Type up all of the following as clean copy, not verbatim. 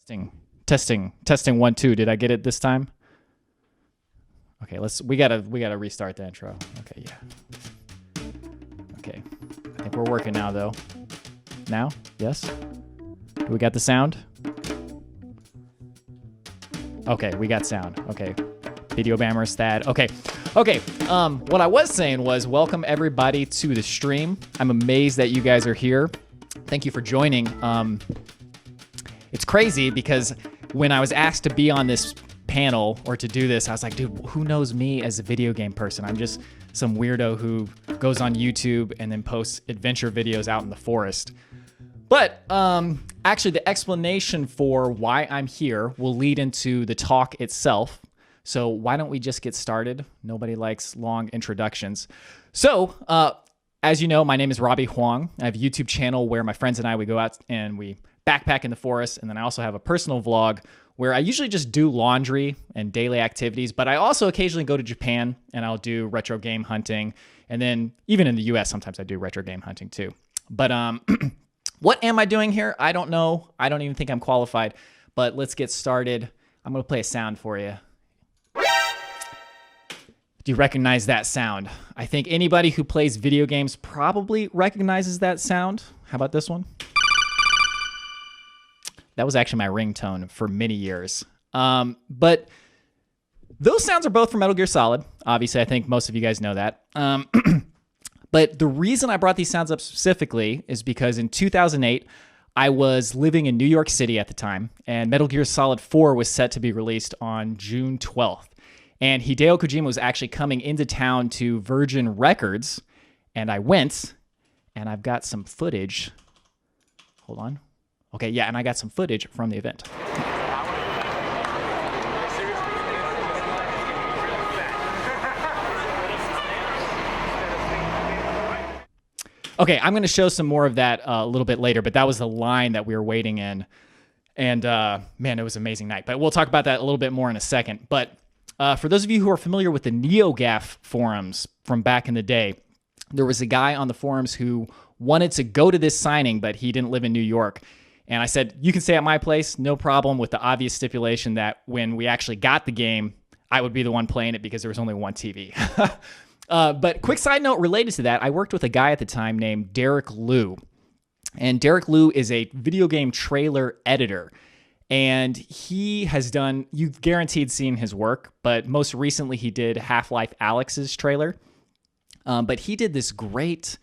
Testing 1 2. Did I get it this time? Okay, we gotta restart the intro. Okay, yeah. Okay, I think we're working now though. Now, yes. Do we got the sound? Okay, we got sound. Okay, video bammer stat. Okay. What I was saying was welcome everybody to the stream. I'm amazed that you guys are here. Thank you for joining. It's crazy because when I was asked to be on this panel or to do this, I was like, dude, who knows me as a video game person? I'm just some weirdo who goes on YouTube and then posts adventure videos out in the forest. But actually, the explanation for why I'm here will lead into the talk itself. So why don't we just get started? Nobody likes long introductions. So as you know, my name is Robby Huang. I have a YouTube channel where my friends and I, we go out and we backpack in the forest. And then I also have a personal vlog where I usually just do laundry and daily activities. But I also occasionally go to Japan and I'll do retro game hunting. And then even in the US, sometimes I do retro game hunting too. But what am I doing here? I don't know. I don't even think I'm qualified. But let's get started. I'm going to play a sound for you. Do you recognize that sound? I think anybody who plays video games probably recognizes that sound. How about this one? That was actually my ringtone for many years. But those sounds are both from Metal Gear Solid. Obviously, I think most of you guys know that. But the reason I brought these sounds up specifically is because in 2008, I was living in New York City at the time, and Metal Gear Solid 4 was set to be released on June 12th. And Hideo Kojima was actually coming into town to Virgin Records, and I went, and I've got some footage. Hold on. Okay, yeah, and I got some footage from the event. Okay, I'm going to show some more of that a little bit later, but that was the line that we were waiting in. And man, it was an amazing night. But we'll talk about that a little bit more in a second. But for those of you who are familiar with the NeoGAF forums from back in the day, there was a guy on the forums who wanted to go to this signing, but he didn't live in New York. And I said, you can stay at my place, no problem, with the obvious stipulation that when we actually got the game, I would be the one playing it because there was only one TV. But quick side note related to that, I worked with a guy at the time named Derek Liu. And Derek Liu is a video game trailer editor. And he has done, you've guaranteed seen his work, but most recently he did Half-Life Alyx's trailer. But he did this great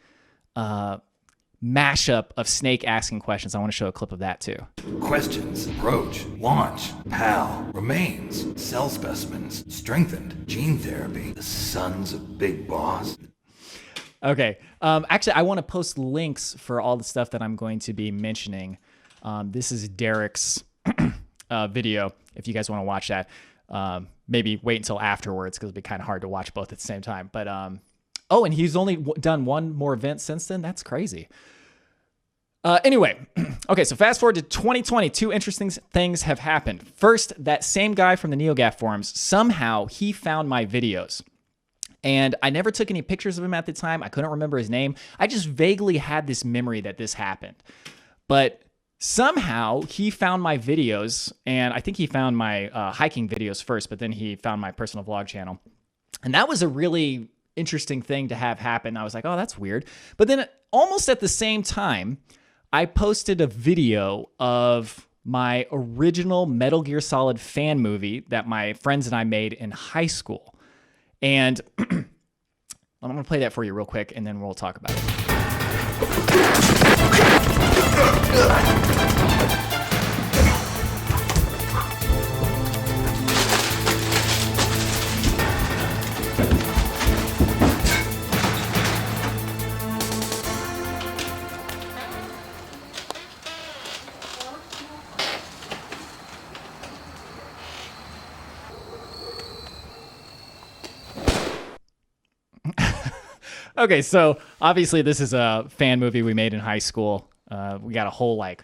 mashup of Snake asking questions. I want to show a clip of that too. Questions, approach, launch, PAL, remains, cell specimens, strengthened, gene therapy, the sons of Big Boss. Okay. Actually, I want to post links for all the stuff that I'm going to be mentioning. This is Derek's video, if you guys want to watch that. Maybe wait until afterwards because it'll be kind of hard to watch both at the same time. But oh, and he's only done one more event since then. That's crazy. Anyway, okay, so fast forward to 2020. Two interesting things have happened. First, that same guy from the NeoGAF forums, somehow he found my videos. And I never took any pictures of him at the time. I couldn't remember his name. I just vaguely had this memory that this happened. But somehow he found my videos, and I think he found my hiking videos first, but then he found my personal vlog channel. And that was a really interesting thing to have happen. I was like, oh, that's weird. But then almost at the same time, I posted a video of my original Metal Gear Solid fan movie that my friends and I made in high school. And I'm going to play that for you real quick, and then we'll talk about it. Okay, so obviously this is a fan movie we made in high school. We got a whole like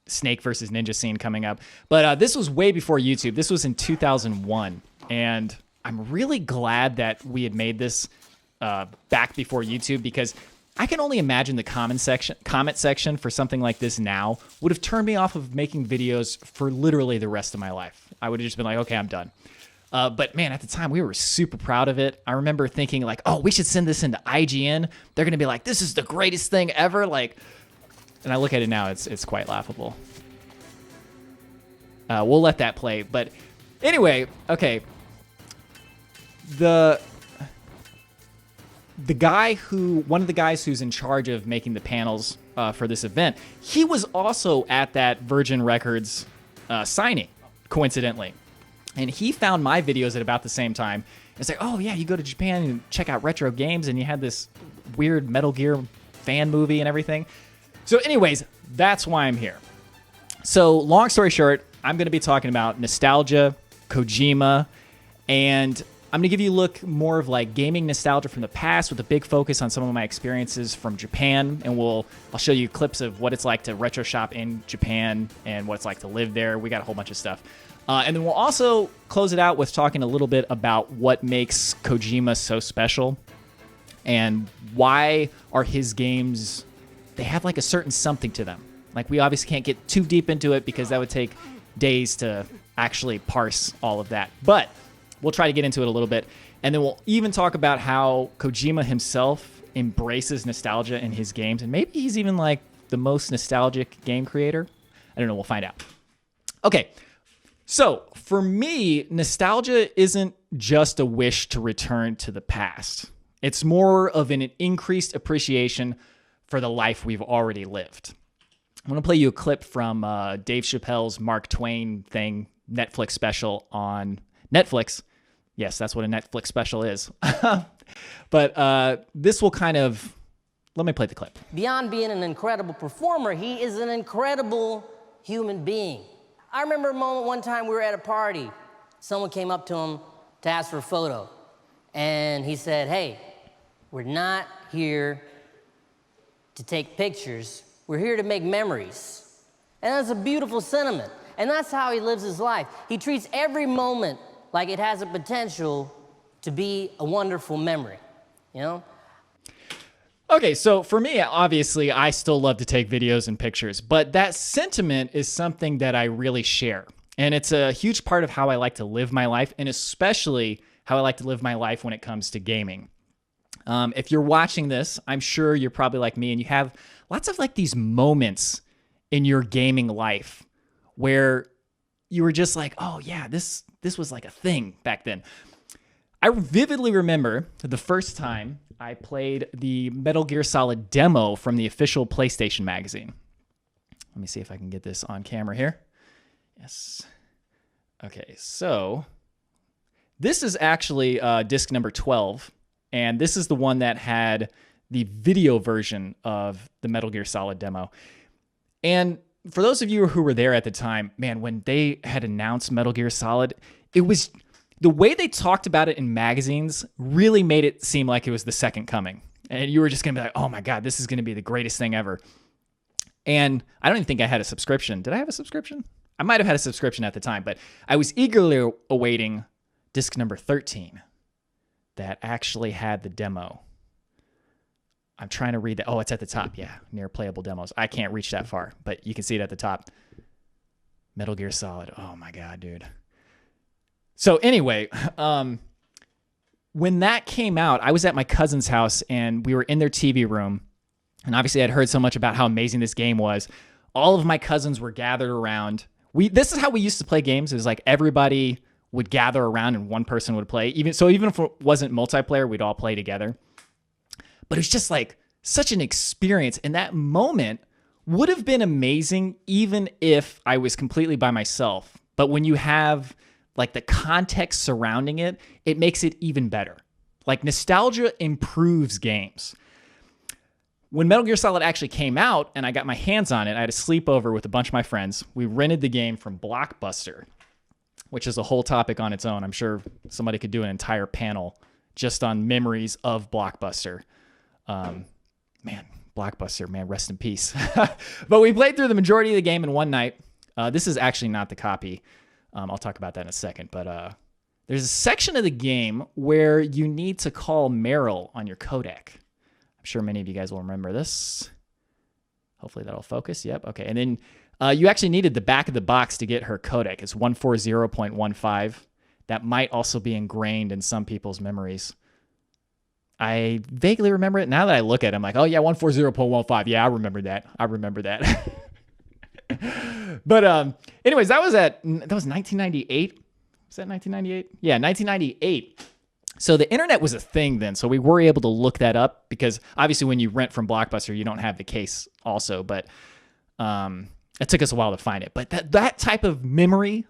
Snake versus Ninja scene coming up. But this was way before YouTube. This was in 2001. And I'm really glad that we had made this back before YouTube because I can only imagine the comment section for something like this now would have turned me off of making videos for literally the rest of my life. I would have just been like, okay, I'm done. But man, at the time, we were super proud of it. I remember thinking like, oh, we should send this into IGN. They're going to be like, this is the greatest thing ever. Like, and I look at it now, it's quite laughable. We'll let that play. But anyway, okay. One of the guys who's in charge of making the panels for this event, he was also at that Virgin Records signing, coincidentally. And he found my videos at about the same time. It's like, oh yeah, you go to Japan and check out retro games, and you had this weird Metal Gear fan movie and everything. So anyways, that's why I'm here. So long story short, I'm going to be talking about nostalgia, Kojima, and I'm going to give you a look more of like gaming nostalgia from the past with a big focus on some of my experiences from Japan. And I'll show you clips of what it's like to retro shop in Japan and what it's like to live there. We got a whole bunch of stuff. And then we'll also close it out with talking a little bit about what makes Kojima so special and why are his games, they have like a certain something to them. Like we obviously can't get too deep into it because that would take days to actually parse all of that. But we'll try to get into it a little bit. And then we'll even talk about how Kojima himself embraces nostalgia in his games. And maybe he's even like the most nostalgic game creator. I don't know. We'll find out. Okay. So for me, nostalgia isn't just a wish to return to the past. It's more of an increased appreciation for the life we've already lived. I'm going to play you a clip from Dave Chappelle's Mark Twain thing, Netflix special on Netflix. Yes, that's what a Netflix special is. But this will kind of, let me play the clip. Beyond being an incredible performer, he is an incredible human being. I remember a moment one time we were at a party. Someone came up to him to ask for a photo. And he said, hey, we're not here to take pictures. We're here to make memories. And that's a beautiful sentiment. And that's how he lives his life. He treats every moment like it has a potential to be a wonderful memory, you know? Okay, so for me, obviously, I still love to take videos and pictures, but that sentiment is something that I really share. And it's a huge part of how I like to live my life, and especially how I like to live my life when it comes to gaming. If you're watching this, I'm sure you're probably like me, and you have lots of like these moments in your gaming life where you were just like, oh yeah, this was like a thing back then. I vividly remember the first time I played the Metal Gear Solid demo from the official PlayStation magazine. Let me see if I can get this on camera here. Yes. Okay, so this is actually disc number 12, and this is the one that had the video version of the Metal Gear Solid demo. And for those of you who were there at the time, man, when they had announced Metal Gear Solid, it was the way they talked about it in magazines really made it seem like it was the second coming. And you were just going to be like, oh my God, this is going to be the greatest thing ever. And I don't even think I had a subscription. Did I have a subscription? I might have had a subscription at the time, but I was eagerly awaiting disc number 13 that actually had the demo. I'm trying to read that. Oh, it's at the top. Yeah, near playable demos. I can't reach that far, but you can see it at the top. Metal Gear Solid. Oh my God, dude. So anyway, when that came out, I was at my cousin's house and we were in their TV room. And obviously I'd heard so much about how amazing this game was. All of my cousins were gathered around. This is how we used to play games. It was like everybody would gather around and one person would play. Even if it wasn't multiplayer, we'd all play together. But it was just like such an experience. And that moment would have been amazing even if I was completely by myself. But when you have like the context surrounding it, it makes it even better. Like nostalgia improves games. When Metal Gear Solid actually came out and I got my hands on it, I had a sleepover with a bunch of my friends. We rented the game from Blockbuster, which is a whole topic on its own. I'm sure somebody could do an entire panel just on memories of Blockbuster. Blockbuster, man, rest in peace. But we played through the majority of the game in one night. This is actually not the copy. I'll talk about that in a second. But there's a section of the game where you need to call Meryl on your codec. I'm sure many of you guys will remember this. Hopefully that'll focus. Yep. Okay. And then you actually needed the back of the box to get her codec. It's 140.15. That might also be ingrained in some people's memories. I vaguely remember it. Now that I look at it, I'm like, oh yeah, 140.15. Yeah, I remember that. But anyways, that was 1998. Was that 1998? Yeah, 1998. So the internet was a thing then. So we were able to look that up because obviously when you rent from Blockbuster, you don't have the case also. But it took us a while to find it. But that type of memory,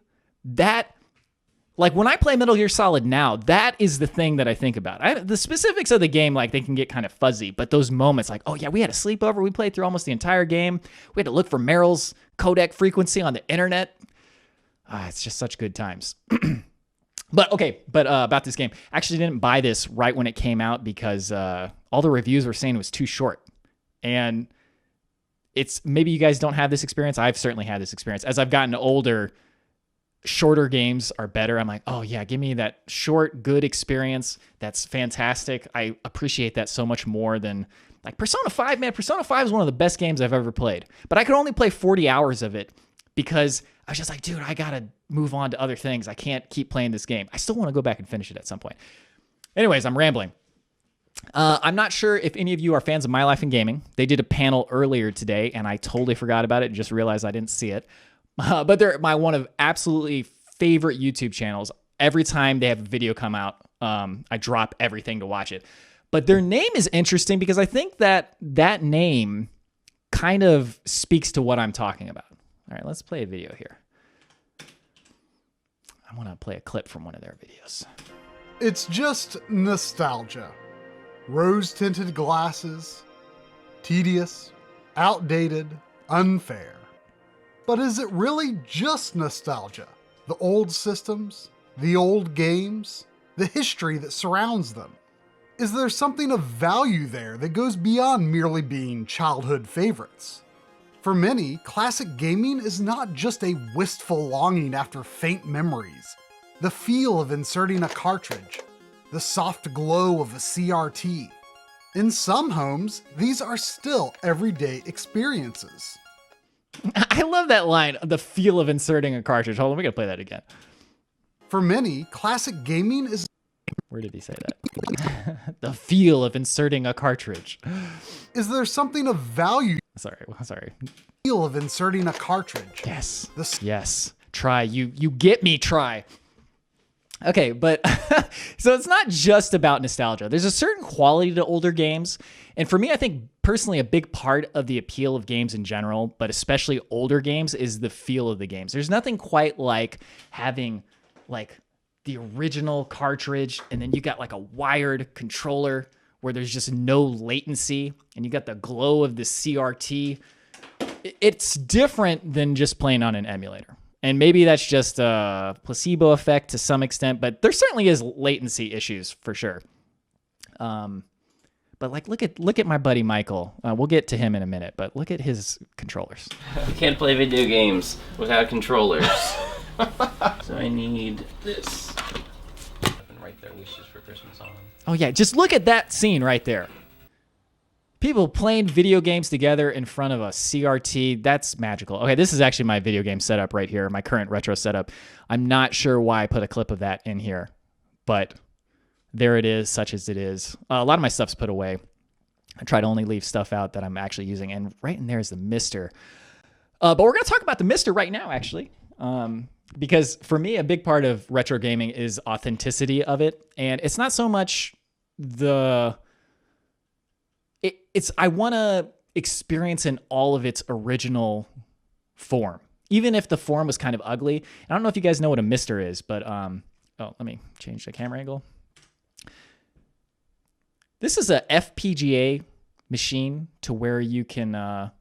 like when I play Metal Gear Solid now, that is the thing that I think about. The specifics of the game, like they can get kind of fuzzy, but those moments like, oh yeah, we had a sleepover. We played through almost the entire game. We had to look for Meryl's codec frequency on the internet. It's just such good times. But about this game, I actually didn't buy this right when it came out because all the reviews were saying it was too short. And maybe you guys don't have this experience. I've certainly had this experience. As I've gotten older, shorter games are better. I'm like, oh yeah, give me that short, good experience. That's fantastic. I appreciate that so much more than like Persona 5, man. Persona 5 is one of the best games I've ever played. But I could only play 40 hours of it because I was just like, dude, I got to move on to other things. I can't keep playing this game. I still want to go back and finish it at some point. Anyways, I'm rambling. I'm not sure if any of you are fans of My Life in Gaming. They did a panel earlier today, and I totally forgot about it and just realized I didn't see it. But they're one of absolutely favorite YouTube channels. Every time they have a video come out, I drop everything to watch it. But their name is interesting because I think that name kind of speaks to what I'm talking about. All right, let's play a video here. I want to play a clip from one of their videos. It's just nostalgia. Rose-tinted glasses, tedious, outdated, unfair. But is it really just nostalgia? The old systems, the old games, the history that surrounds them? Is there something of value there that goes beyond merely being childhood favorites? For many, classic gaming is not just a wistful longing after faint memories, the feel of inserting a cartridge, the soft glow of a CRT. In some homes, these are still everyday experiences. I love that line, the feel of inserting a cartridge. Hold on, we gotta play that again. For many, classic gaming is... Where did he say that? The feel of inserting a cartridge. Is there something of value... Sorry. Feel of inserting a cartridge. Yes. Yes. Try. You get me, try. Okay, but so it's not just about nostalgia. There's a certain quality to older games. And for me, I think personally a big part of the appeal of games in general, but especially older games, is the feel of the games. There's nothing quite like having like the original cartridge and then you got like a wired controller where there's just no latency and you got the glow of the CRT. It's different than just playing on an emulator. And maybe that's just a placebo effect to some extent, but there certainly is latency issues for sure. But like, look at my buddy Michael. We'll get to him in a minute, but look at his controllers. I can't play video games without controllers. So I need this. And write their wishes for Christmas on them. Oh yeah, just look at that scene right there. People playing video games together in front of a CRT, that's magical. Okay, this is actually my video game setup right here, my current retro setup. I'm not sure why I put a clip of that in here, but there it is, such as it is. A lot of my stuff's put away. I try to only leave stuff out that I'm actually using, and right in there is the Mister. But we're going to talk about the Mister right now, actually, because for me, a big part of retro gaming is authenticity of it, and it's not so much I want to experience in all of its original form, even if the form was kind of ugly. I don't know if you guys know what a Mister is, but let me change the camera angle. This is a FPGA machine to where you can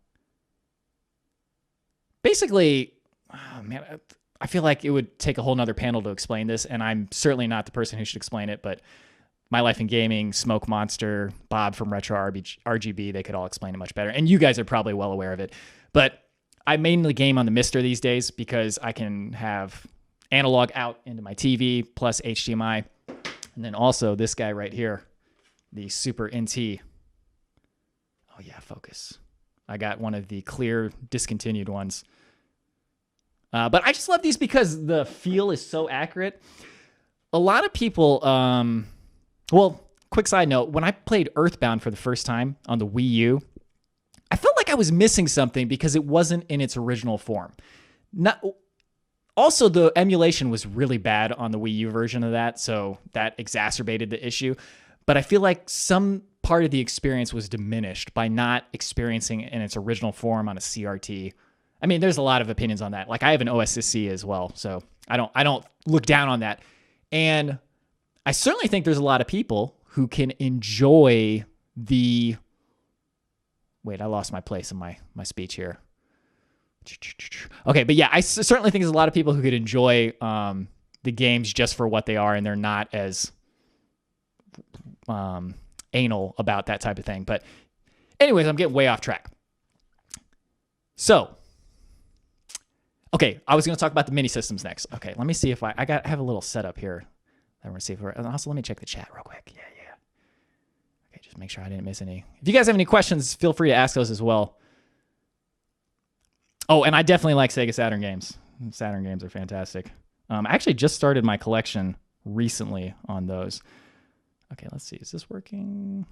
basically, oh man, I feel like it would take a whole nother panel to explain this, and I'm certainly not the person who should explain it, but My Life in Gaming, Smoke Monster, Bob from Retro RGB, they could all explain it much better. And you guys are probably well aware of it. But I mainly game on the Mister these days because I can have analog out into my TV plus HDMI. And then also this guy right here, the Super NT. Oh yeah, focus. I got one of the clear discontinued ones. But I just love these because the feel is so accurate. A lot of people, well, quick side note, when I played Earthbound for the first time on the Wii U, I felt like I was missing something because it wasn't in its original form. Also, the emulation was really bad on the Wii U version of that, so that exacerbated the issue. But I feel like some part of the experience was diminished by not experiencing it in its original form on a CRT. I mean, there's a lot of opinions on that. Like, I have an OSSC as well, so I don't look down on that. And I certainly think there's a lot of people who can enjoy the... Wait, I lost my place in my speech here. Okay, but yeah, I certainly think there's a lot of people who could enjoy the games just for what they are, and they're not as anal about that type of thing. But anyways, I'm getting way off track. So, okay, I was going to talk about the mini systems next. Okay, let me see if I have a little setup here. I want to see if also let me check the chat real quick. Yeah. Okay, just make sure I didn't miss any. If you guys have any questions, feel free to ask those as well. Oh, and I definitely like Sega Saturn games. Saturn games are fantastic. I actually just started my collection recently on those. Okay, let's see. Is this working?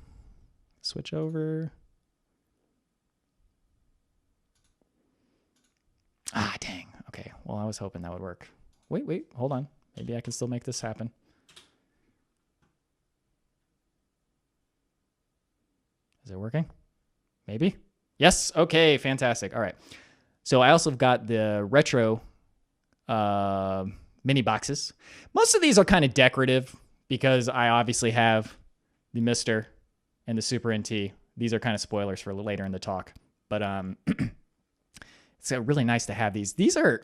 Switch over. Ah, dang. Okay, well, I was hoping that would work. Wait, hold on. Maybe I can still make this happen. Is it working? Maybe? Yes. Okay, fantastic. All right. So I also got the retro mini boxes. Most of these are kind of decorative because I obviously have the Mister and the Super NT. These are kind of spoilers for later in the talk. But it's really nice to have these. These are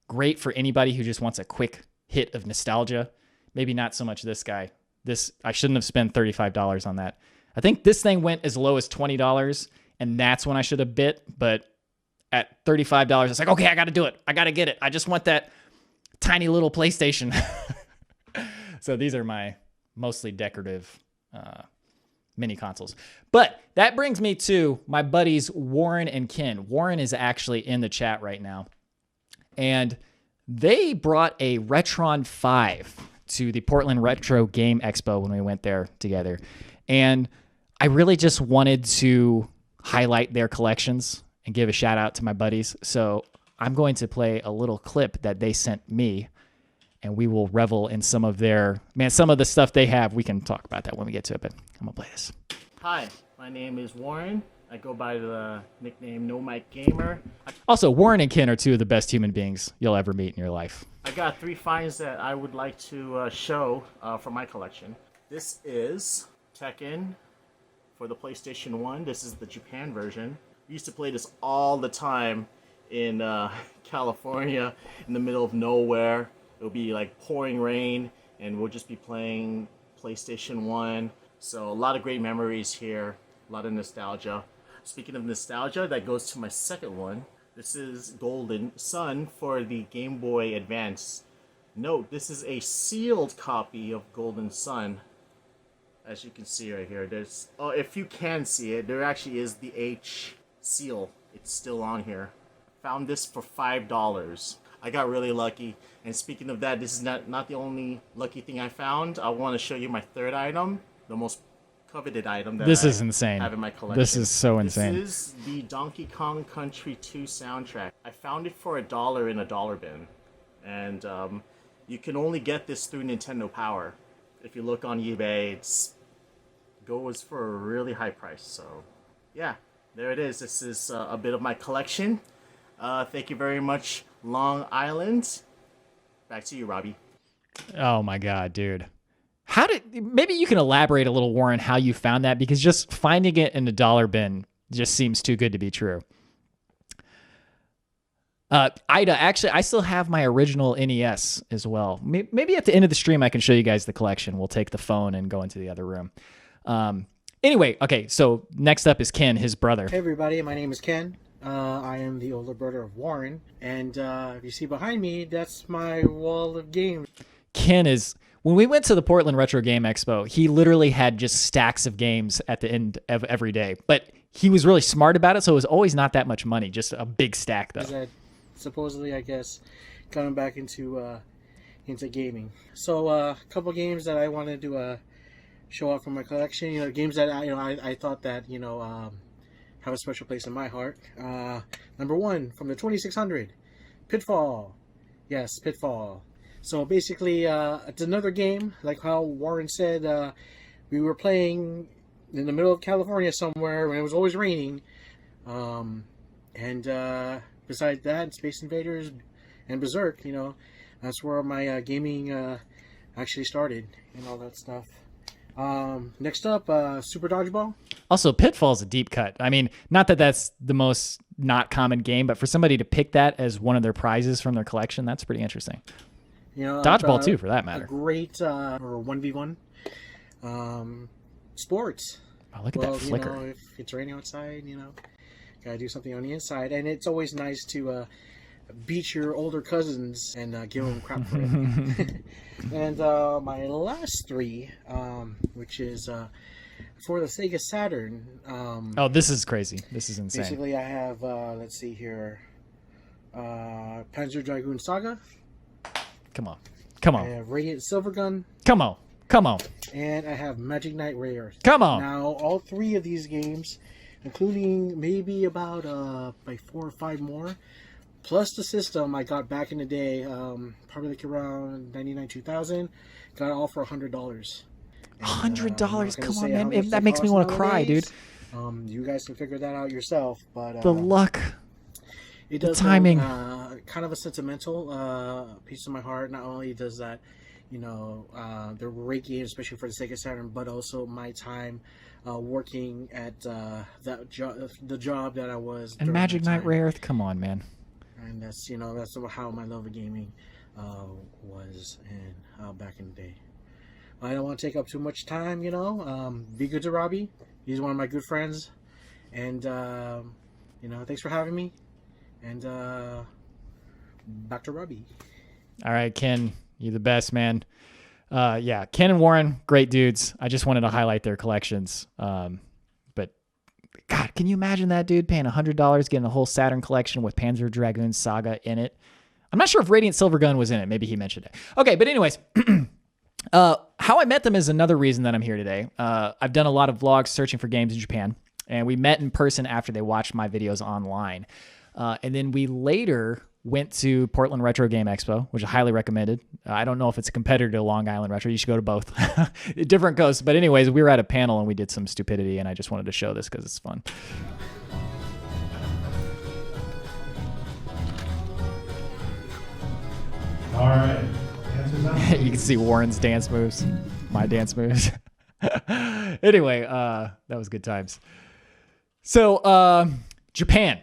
great for anybody who just wants a quick hit of nostalgia. Maybe not so much this guy. I shouldn't have spent $35 on that. I think this thing went as low as $20, and that's when I should have bit. But at $35, it's like, okay, I got to do it. I got to get it. I just want that tiny little PlayStation. So these are my mostly decorative mini consoles. But that brings me to my buddies Warren and Ken. Warren is actually in the chat right now. And they brought a Retron 5 to the Portland Retro Game Expo when we went there together. And I really just wanted to highlight their collections and give a shout out to my buddies. So I'm going to play a little clip that they sent me, and we will revel in some of some of the stuff they have. We can talk about that when we get to it, but I'm gonna play this. Hi, my name is Warren. I go by the nickname No Mic Gamer. Also, Warren and Ken are two of the best human beings you'll ever meet in your life. I got 3 finds that I would like to show from my collection. This is Tekken for the PlayStation 1. This is the Japan version. We used to play this all the time in California, in the middle of nowhere. It'll be like pouring rain, and we'll just be playing PlayStation 1. So a lot of great memories here, a lot of nostalgia. Speaking of nostalgia, that goes to my second one. This is Golden Sun for the Game Boy Advance. Note, this is a sealed copy of Golden Sun. As you can see right here, if you can see it, there actually is the H seal. It's still on here. Found this for $5. I got really lucky. And speaking of that, this is not the only lucky thing I found. I want to show you my third item, the most coveted item that this is insane. Have in my collection. This is so insane. This is the Donkey Kong Country 2 soundtrack. I found it for $1 in a dollar bin. And you can only get this through Nintendo Power. If you look on eBay, it goes for a really high price. So, yeah, there it is. This is a bit of my collection. Thank you very much, Long Island. Back to you, Robby. Oh my God, dude. Maybe you can elaborate a little, Warren, how you found that, because just finding it in a dollar bin just seems too good to be true. Ida, actually, I still have my original NES as well. Maybe at the end of the stream, I can show you guys the collection. We'll take the phone and go into the other room. Anyway, okay, so next up is Ken, his brother. Hey everybody, my name is Ken. I am the older brother of Warren, and if you see behind me, that's my wall of games. Ken is... When we went to the Portland Retro Game Expo, he literally had just stacks of games at the end of every day. But he was really smart about it, so it was always not that much money, just a big stack though. That supposedly, I guess, coming back into gaming. So a couple games that I wanted to show off from my collection. Games that I thought that have a special place in my heart. Number one from the 2600, Pitfall. Yes, Pitfall. So basically, it's another game, like how Warren said. We were playing in the middle of California somewhere when it was always raining. Besides that, Space Invaders and Berserk, that's where my gaming actually started and all that stuff. Next up, Super Dodgeball. Also, Pitfall's a deep cut. I mean, not that that's the most not common game, but for somebody to pick that as one of their prizes from their collection, that's pretty interesting. Dodgeball too, for that matter. A great or 1v1 sports. Oh, look at that flicker. If it's raining outside, gotta do something on the inside, and it's always nice to beat your older cousins and give them crap for it. And my last three, which is for the Sega Saturn. Oh, this is crazy. This is insane. Basically, I have, let's see here, Panzer Dragoon Saga. Come on. I have Radiant Silvergun. Come on. And I have Magic Knight Rare. Come on. Now, all three of these games, including maybe about like 4 or 5 more, plus the system I got back in the day, probably like around 99, 2000, got it all for $100. $100? Come on, man. That makes me want to cry, dude. You guys can figure that out yourself. But the luck. It does the timing. Kind of a sentimental piece of my heart. Not only does that, they're great games, especially for the Sega Saturn, but also my time working at the job that I was. And Magic Knight Rare, come on, man. And that's that's how my love of gaming was back in the day. I don't want to take up too much time. Be good to Robby. He's one of my good friends, and thanks for having me. And back to Robby. All right, Ken, you're the best, man. Yeah, Ken and Warren, great dudes. I just wanted to highlight their collections. But God, can you imagine that dude paying $100, getting a whole Saturn collection with Panzer Dragoon Saga in it? I'm not sure if Radiant Silvergun was in it. Maybe he mentioned it. Okay, but anyways, how I met them is another reason that I'm here today. I've done a lot of vlogs searching for games in Japan, and we met in person after they watched my videos online. And then we later went to Portland Retro Game Expo, which I highly recommended. I don't know if it's a competitor to Long Island Retro. You should go to both. Different coasts. But anyways, we were at a panel and we did some stupidity, and I just wanted to show this because it's fun. All right. You can see Warren's dance moves, my dance moves. Anyway, that was good times. So, Japan.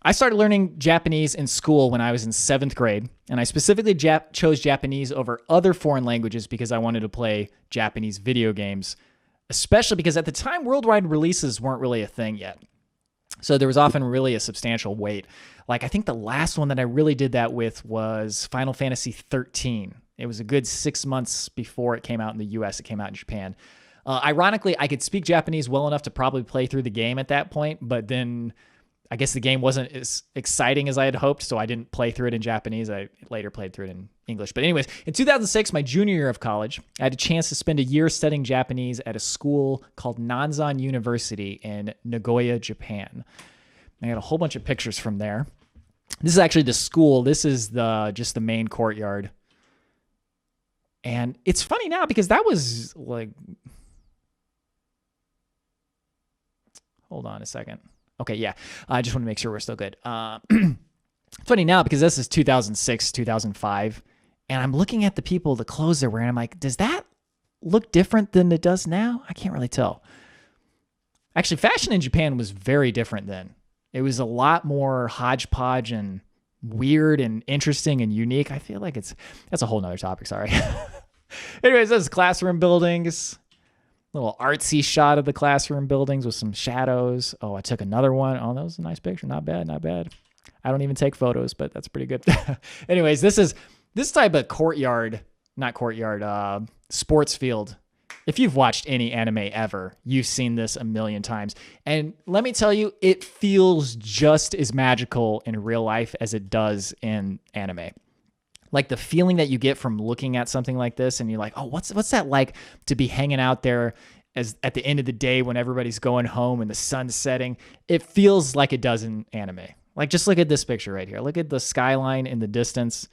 I started learning Japanese in school when I was in 7th grade, and I specifically chose Japanese over other foreign languages because I wanted to play Japanese video games, especially because at the time, worldwide releases weren't really a thing yet. So there was often really a substantial wait. Like, I think the last one that I really did that with was Final Fantasy 13. It was a good 6 months before it came out in the US. It came out in Japan. Ironically, I could speak Japanese well enough to probably play through the game at that point, but then I guess the game wasn't as exciting as I had hoped, so I didn't play through it in Japanese. I later played through it in English. But anyways, in 2006, my junior year of college, I had a chance to spend a year studying Japanese at a school called Nanzan University in Nagoya, Japan. I got a whole bunch of pictures from there. This is actually the school. This is just the main courtyard. And it's funny now because that was like... Hold on a second. Okay, yeah. I just want to make sure we're still good. It's funny now because this is 2006, 2005, and I'm looking at the people, the clothes they're wearing. I'm like, does that look different than it does now? I can't really tell. Actually, fashion in Japan was very different then. It was a lot more hodgepodge and weird and interesting and unique. I feel like that's a whole nother topic. Sorry. Anyways, this is classroom buildings. Little artsy shot of the classroom buildings with some shadows. Oh, I took another one. Oh, that was a nice picture. Not bad, not bad. I don't even take photos, but that's pretty good. Anyways, this type of sports field If you've watched any anime ever, you've seen this a million times. And let me tell you, it feels just as magical in real life as it does in anime. Like the feeling that you get from looking at something like this and you're like, oh, what's that like to be hanging out there as at the end of the day when everybody's going home and the sun's setting? It feels like it does in anime. Like just look at this picture right here. Look at the skyline in the distance.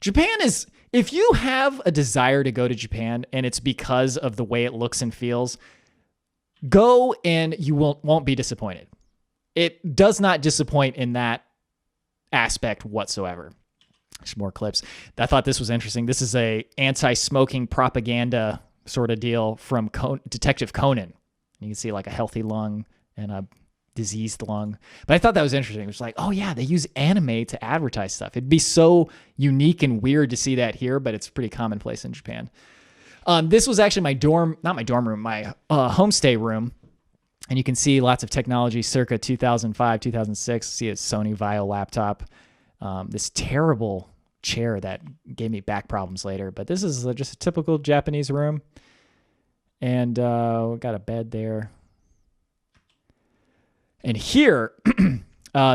Japan is, if you have a desire to go to Japan and it's because of the way it looks and feels, go and you won't be disappointed. It does not disappoint in that aspect whatsoever. There's more clips. I thought this was interesting. This is a anti-smoking propaganda sort of deal from Detective Conan. You can see like a healthy lung and a diseased lung. But I thought that was interesting. It was like, oh yeah, they use anime to advertise stuff. It'd be so unique and weird to see that here, but it's pretty commonplace in Japan. This was actually my homestay room. And you can see lots of technology circa 2005, 2006. See a Sony Vaio laptop. This terrible chair that gave me back problems later. But this is just a typical Japanese room. And we got a bed there. And here,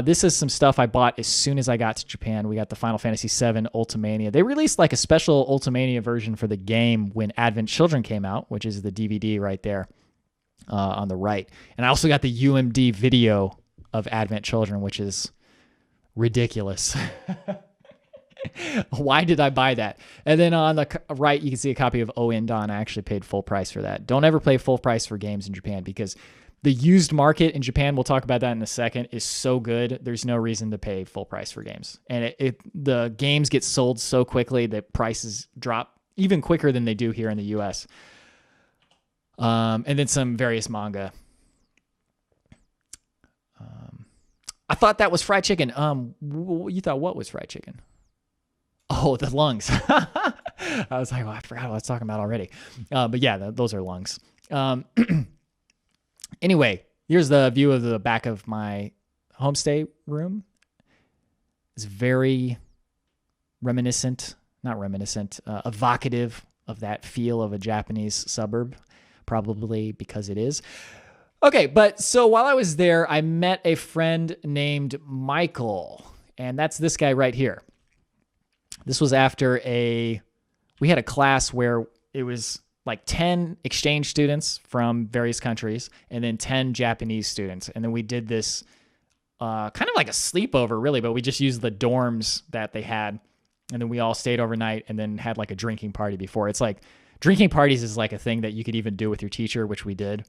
this is some stuff I bought as soon as I got to Japan. We got the Final Fantasy VII Ultimania. They released like a special Ultimania version for the game when Advent Children came out, which is the DVD right there on the right. And I also got the UMD video of Advent Children, which is ridiculous. Why did I buy that? And then on the right, you can see a copy of Oendon. I actually paid full price for that. Don't ever pay full price for games in Japan because the used market in Japan, we'll talk about that in a second, is so good. There's no reason to pay full price for games. And the games get sold so quickly that prices drop even quicker than they do here in the US. And then some various manga. I thought that was fried chicken. You thought what was fried chicken? Oh, the lungs. I was like, I forgot what I was talking about already. But yeah, those are lungs. Anyway, here's the view of the back of my homestay room. It's very evocative of that feel of a Japanese suburb, probably because it is. Okay, but so while I was there, I met a friend named Michael, and that's this guy right here. This was after we had a class where it was like 10 exchange students from various countries and then 10 Japanese students. And then we did this kind of like a sleepover, really, but we just used the dorms that they had. And then we all stayed overnight and then had like a drinking party before. It's like drinking parties is like a thing that you could even do with your teacher, which we did.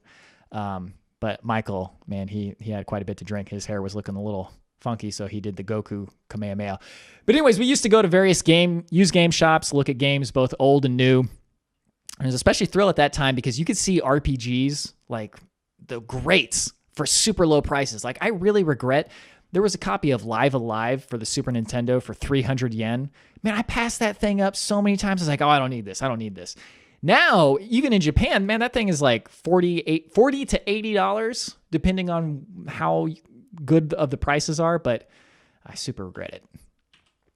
But Michael, man, he had quite a bit to drink. His hair was looking a little funky, so he did the Goku Kamehameha. But anyways, we used to go to various used game shops, look at games both old and new. And it was especially thrill at that time because you could see RPGs, like the greats, for super low prices. Like I really regret, there was a copy of Live Alive for the Super Nintendo for 300 yen. Man, I passed that thing up so many times. I was like, oh, I don't need this. Now, even in Japan, man, that thing is like $40 to $80, depending on how good of the prices are, but I super regret it.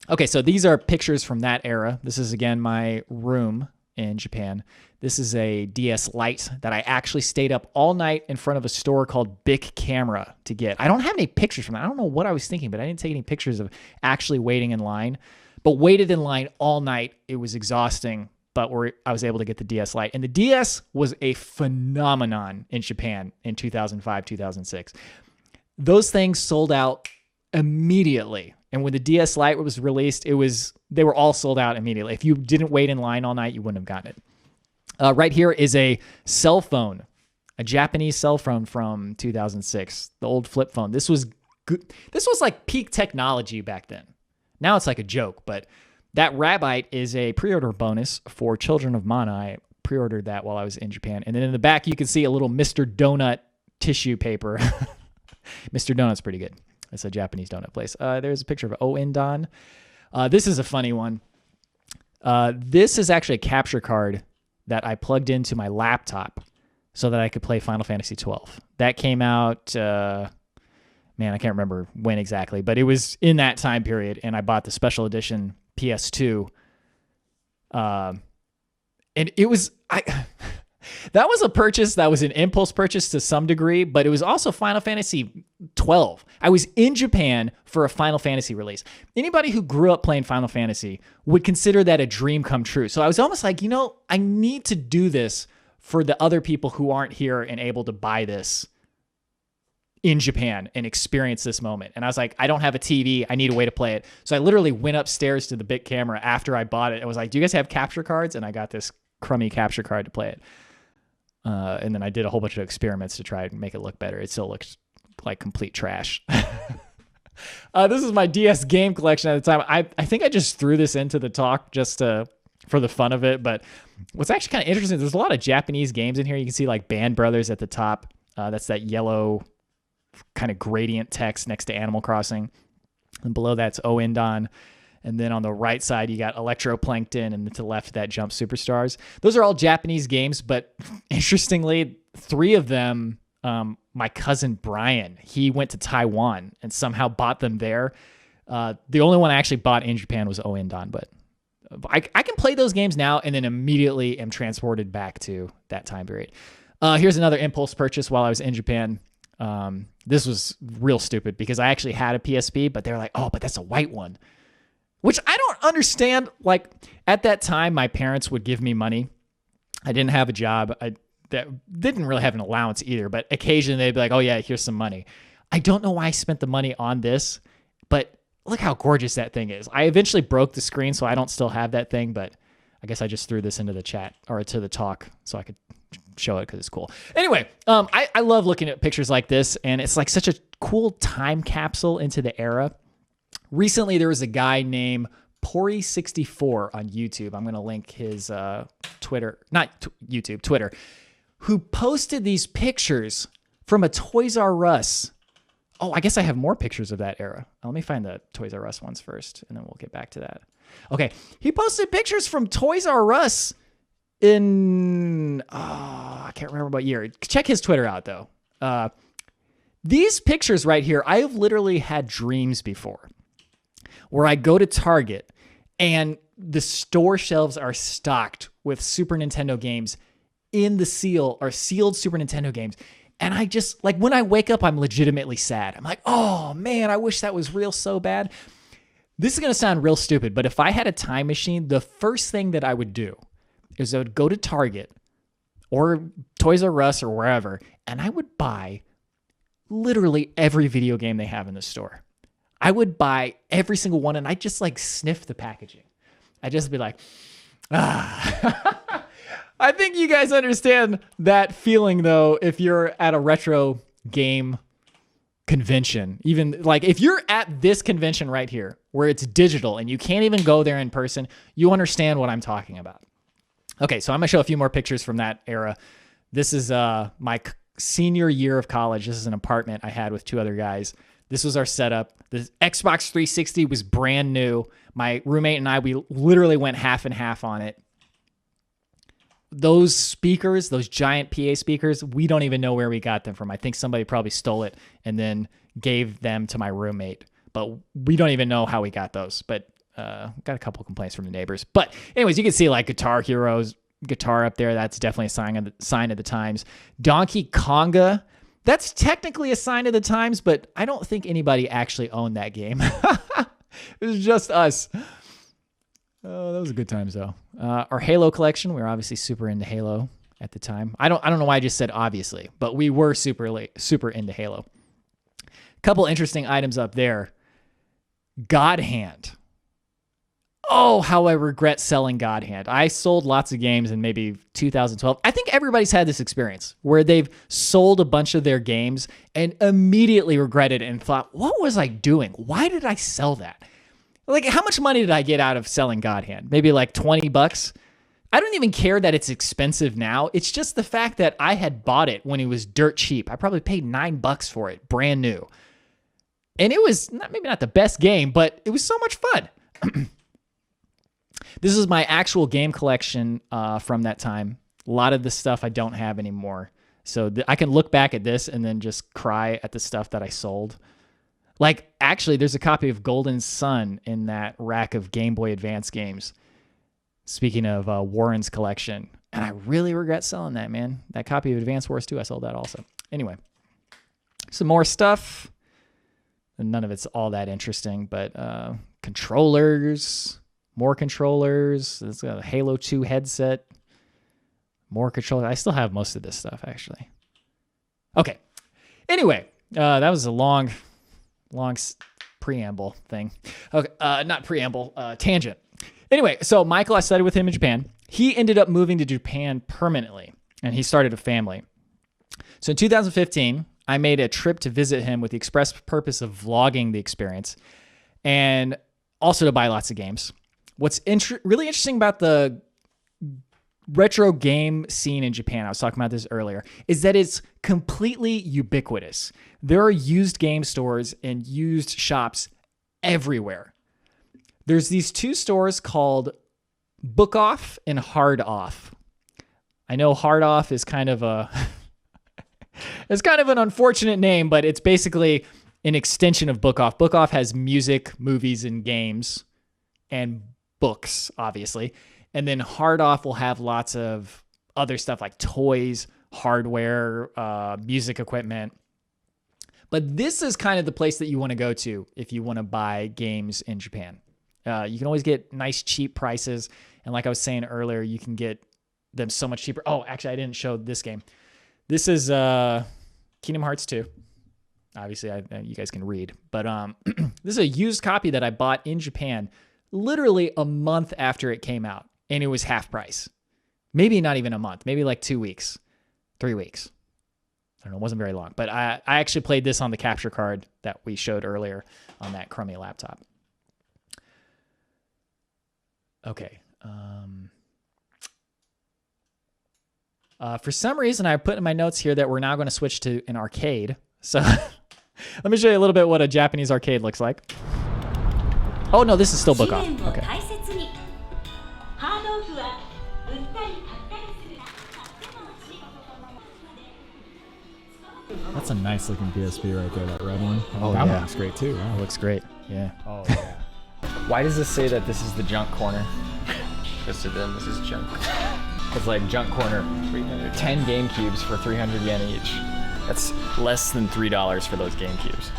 Okay, so these are pictures from that era. This is, again, my room in Japan. This is a DS Lite that I actually stayed up all night in front of a store called Bic Camera to get. I don't have any pictures from that. I don't know what I was thinking, but I didn't take any pictures of actually waiting in line. But waited in line all night. It was exhausting, but I was able to get the DS Lite. And the DS was a phenomenon in Japan in 2005, 2006. Those things sold out immediately. And when the DS Lite was released, they were all sold out immediately. If you didn't wait in line all night, you wouldn't have gotten it. Right here is a cell phone, a Japanese cell phone from 2006, the old flip phone. This was good. This was like peak technology back then. Now it's like a joke, but that Rabbite is a pre-order bonus for Children of Mana. I pre-ordered that while I was in Japan. And then in the back, you can see a little Mr. Donut tissue paper. Mr. Donut's pretty good. It's a Japanese donut place. There's a picture of Oendon. This is a funny one. This is actually a capture card that I plugged into my laptop so that I could play Final Fantasy XII. That came out, I can't remember when exactly, but it was in that time period, and I bought the special edition PS2. And it was, That was a purchase that was an impulse purchase to some degree, but it was also Final Fantasy 12. I was in Japan for a Final Fantasy release. Anybody who grew up playing Final Fantasy would consider that a dream come true. So I was almost like, I need to do this for the other people who aren't here and able to buy this in Japan and experience this moment. And I was like, I don't have a TV. I need a way to play it. So I literally went upstairs to the bit camera after I bought it. I was like, do you guys have capture cards? And I this crummy capture card to play it. And then I did a whole bunch of experiments to try and make it look better. It still looks like complete trash. This is my DS game collection at the time. I think I just threw this into the talk just for the fun of it. But what's actually kind of interesting, there's a lot of Japanese games in here. You can see like Band Brothers at the top. That's that yellow kind of gradient text next to Animal Crossing. And below that's Oendon. And then on the right side, you got Electroplankton, and to the left, that Jump Superstars. Those are all Japanese games, but interestingly, 3 of them, my cousin Brian, he went to Taiwan and somehow bought them there. The only one I actually bought in Japan was Oendon, but I can play those games now and then immediately am transported back to that time period. Here's another impulse purchase while I was in Japan. This was real stupid because I actually had a PSP, but they were like, oh, but that's a white one. Which I don't understand. Like, at that time, my parents would give me money. I didn't have a job. I didn't really have an allowance either, but occasionally they'd be like, oh yeah, here's some money. I don't know why I spent the money on this, but look how gorgeous that thing is. I eventually broke the screen, so I don't still have that thing, but I guess I just threw this into the chat or to the talk so I could show it because it's cool. Anyway, I love looking at pictures like this, and it's like such a cool time capsule into the era. Recently, there was a guy named Pori64 on YouTube. I'm going to link his Twitter, Twitter, who posted these pictures from a Toys R Us. Oh, I guess I have more pictures of that era. Let me find the Toys R Us ones first, and then we'll get back to that. Okay, he posted pictures from Toys R Us in, I can't remember what year. Check his Twitter out, though. These pictures right here, I have literally had dreams before where I go to Target and the store shelves are stocked with Super Nintendo games in the sealed Super Nintendo games. And I just, like, when I wake up, I'm legitimately sad. I'm like, oh man, I wish that was real so bad. This is going to sound real stupid, but if I had a time machine, the first thing that I would do is I would go to Target or Toys R Us or wherever, and I would buy literally every video game they have in the store. I would buy every single one, and I'd just like sniff the packaging. I'd just be like, ah. I think you guys understand that feeling, though, if you're at a retro game convention. Even like if you're at this convention right here, where it's digital and you can't even go there in person, you understand what I'm talking about. Okay, so I'm going to show a few more pictures from that era. This is my senior year of college. This is an apartment I had with 2 other guys. This was our setup. The Xbox 360 was brand new. My roommate and I, we literally went half and half on it. Those speakers, those giant PA speakers, we don't even know where we got them from. I think somebody probably stole it and then gave them to my roommate. But we don't even know how we got those. But got a couple complaints from the neighbors. But anyways, you can see like Guitar Hero's guitar up there. That's definitely a sign of the times. Donkey Konga. That's technically a sign of the times, but I don't think anybody actually owned that game. It was just us. Oh, that was a good times though. Our Halo collection. We were obviously super into Halo at the time. I don't know why I just said obviously, but we were super into Halo. Couple interesting items up there. God Hand. Oh, how I regret selling God Hand. I sold lots of games in maybe 2012. I think everybody's had this experience where they've sold a bunch of their games and immediately regretted it and thought, what was I doing? Why did I sell that? Like, how much money did I get out of selling God Hand? Maybe like $20. I don't even care that it's expensive now. It's just the fact that I had bought it when it was dirt cheap. I probably paid $9 for it, brand new. And it was maybe not the best game, but it was so much fun. This is my actual game collection from that time. A lot of the stuff I don't have anymore. So I can look back at this and then just cry at the stuff that I sold. Like, actually, there's a copy of Golden Sun in that rack of Game Boy Advance games. Speaking of Warren's collection. And I really regret selling that, man. That copy of Advance Wars 2, I sold that also. Anyway, some more stuff. And none of it's all that interesting, but controllers, more controllers. There's a Halo 2 headset, more controllers. I still have most of this stuff, actually. Okay. Anyway, that was a long preamble thing. Okay, not preamble, tangent. Anyway, so Michael, I studied with him in Japan. He ended up moving to Japan permanently, and he started a family. So in 2015, I made a trip to visit him with the express purpose of vlogging the experience and also to buy lots of games. What's really interesting about the retro game scene in Japan, I was talking about this earlier, is that it's completely ubiquitous. There are used game stores and used shops everywhere. There's these two stores called Book Off and Hard Off. I know Hard Off is kind of it's kind of an unfortunate name, but it's basically an extension of Book Off. Book Off has music, movies, and games, and books, obviously. And then Hard Off will have lots of other stuff like toys, hardware, music equipment. But this is kind of the place that you want to go to if you want to buy games in Japan. You can always get nice, cheap prices. And like I was saying earlier, you can get them so much cheaper. Oh, actually, I didn't show this game. This is Kingdom Hearts 2. Obviously, you guys can read. But this is a used copy that I bought in Japan literally a month after it came out. And it was half price. Maybe not even a month. Maybe like 2 weeks. 3 weeks. I don't know. It wasn't very long. But I actually played this on the capture card that we showed earlier on that crummy laptop. Okay. For some reason, I put in my notes here that we're now going to switch to an arcade. So let me show you a little bit what a Japanese arcade looks like. Oh, no, this is still Book Off. Okay. That's a nice looking PSP right there, that red one. Oh, that yeah. looks great too. Wow. It looks great. Yeah. Oh, yeah. Why does this say that this is the junk corner? Because to them, this is junk. It's like junk corner. 300. 10 GameCubes for 300 yen each. That's less than $3 for those GameCubes.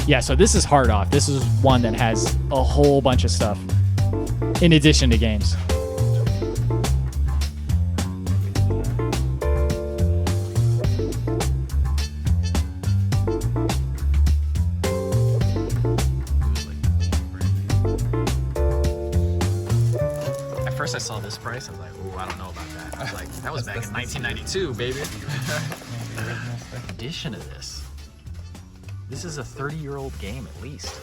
Yeah, so this is Hard Off. This is one that has a whole bunch of stuff in addition to games. At first I saw this price, I was like, ooh, I don't know about that. I was like, that was back in 1992, baby. Edition of this. This is a 30-year-old game at least.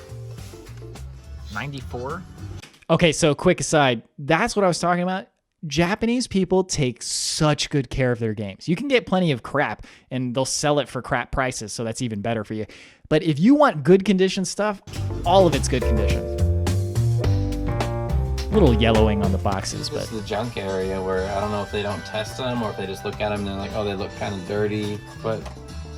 94? Okay, so quick aside. That's what I was talking about. Japanese people take such good care of their games. You can get plenty of crap, and they'll sell it for crap prices, so that's even better for you. But if you want good condition stuff, all of it's good condition. A little yellowing on the boxes, but... This is the junk area where I don't know if they don't test them or if they just look at them and they're like, oh, they look kind of dirty, but...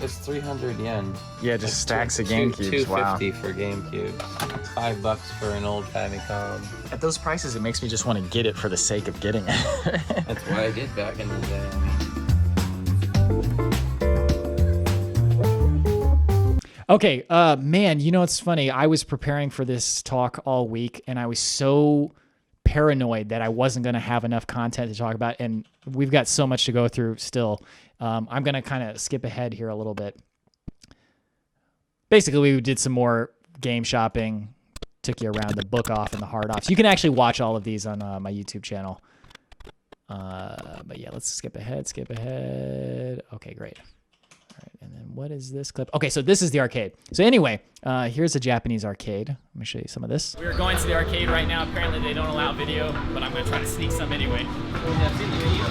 It's 300 yen. Yeah, just stacks of GameCubes. Wow. $250 for GameCubes. It's $5 for an old Famicom. At those prices, it makes me just want to get it for the sake of getting it. That's what I did back in the day. Okay, man, you know what's funny? I was preparing for this talk all week, and I was so paranoid that I wasn't going to have enough content to talk about, and we've got so much to go through still. I'm going to kind of skip ahead here a little bit. Basically, we did some more game shopping, took you around the Book Off and the Hard Offs. You can actually watch all of these on my YouTube channel. But yeah, let's skip ahead. Okay, great. All right, and then what is this clip? Okay, so this is the arcade. So anyway, here's a Japanese arcade. Let me show you some of this. We're going to the arcade right now. Apparently they don't allow video, but I'm going to try to sneak some anyway. I've seen the video. So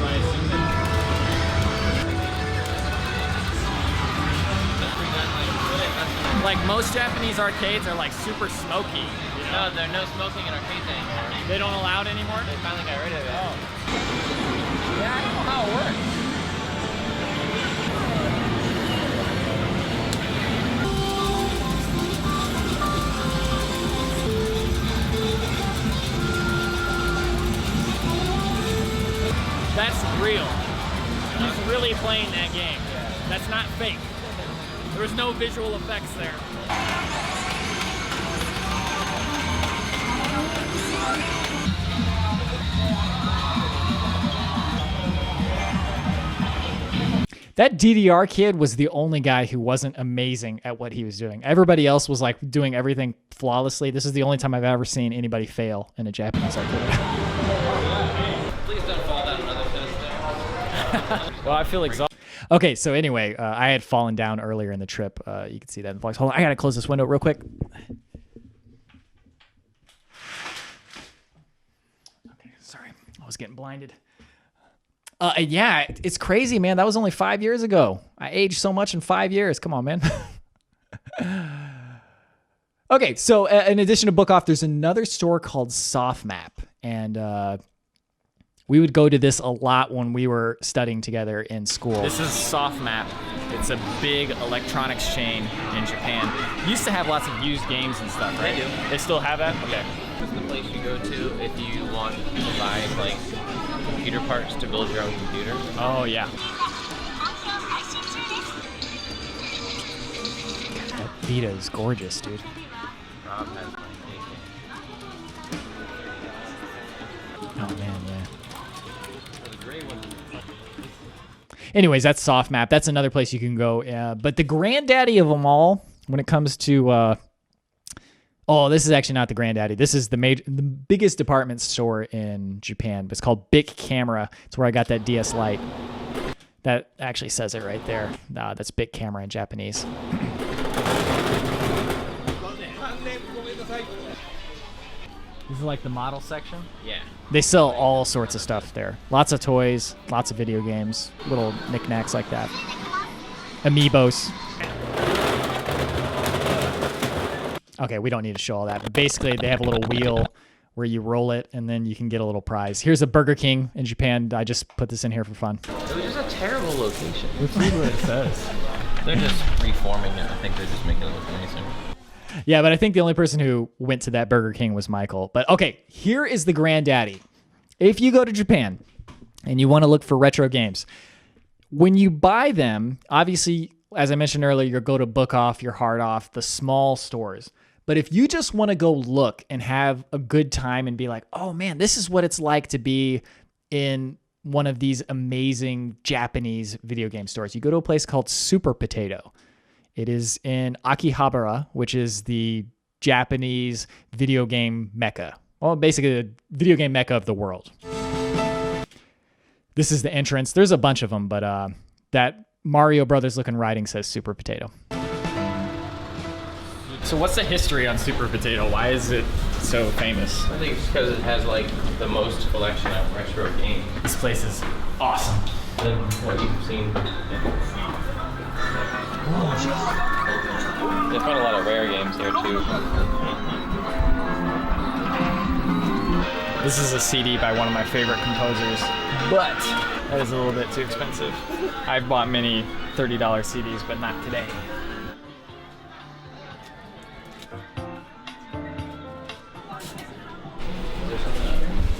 I assume that Like most Japanese arcades are like super smoky. You know? no, there's no smoking in arcades anymore. They don't allow it anymore? They finally got rid of it. Oh. Yeah, I don't know how it works. playing that game. That's not fake. There was no visual effects there. That DDR kid was the only guy who wasn't amazing at what he was doing. Everybody else was like doing everything flawlessly. This is the only time I've ever seen anybody fail in a Japanese arcade. Please don't fall down another pedestal. Well, I feel exhausted. Okay, so anyway, I had fallen down earlier in the trip. You can see that in the vlogs. Hold on, I gotta close this window real quick. Okay, sorry, I was getting blinded. Yeah, it's crazy, man. That was only 5 years ago. I aged so much in 5 years. Come on, man. Okay, so in addition to Book Off, there's another store called SoftMap, and we would go to this a lot when we were studying together in school. This is SoftMap. It's a big electronics chain in Japan. Used to have lots of used games and stuff, right? They do. They still have that? Okay. This is the place you go to if you want to buy like computer parts to build your own computer. Oh, yeah. That Vita is gorgeous, dude. Rob has one. Oh, man, yeah. The gray one. Anyways, that's SoftMap. That's another place you can go. But the granddaddy of them all, when it comes to... oh, this is actually not the granddaddy. This is the biggest department store in Japan. It's called Bic Camera. It's where I got that DS Lite. That actually says it right there. That's Bic Camera in Japanese. This is like the model section? Yeah. They sell all sorts of stuff there. Lots of toys, lots of video games, little knickknacks like that. Amiibos. Okay, we don't need to show all that, but basically they have a little wheel where you roll it and then you can get a little prize. Here's a Burger King in Japan. I just put this in here for fun. It was just a terrible location. Let's see what it says. They're just reforming it. I think they're just making it look nicer. Yeah, but I think the only person who went to that Burger King was Michael. But okay, here is the granddaddy. If you go to Japan and you want to look for retro games, when you buy them, obviously, as I mentioned earlier, you'll go to Book Off, your Hard Off, the small stores. But if you just want to go look and have a good time and be like, oh man, this is what it's like to be in one of these amazing Japanese video game stores, you go to a place called Super Potato. It is in Akihabara, which is the Japanese video game mecca. Well, basically the video game mecca of the world. This is the entrance. There's a bunch of them, but that Mario Brothers looking writing says Super Potato. So what's the history on Super Potato? Why is it so famous? I think it's because it has like the most collection of retro games. This place is awesome. Than what you've seen. They find a lot of rare games here too. This is a CD by one of my favorite composers, but that is a little bit too expensive. I've bought many $30 CDs, but not today.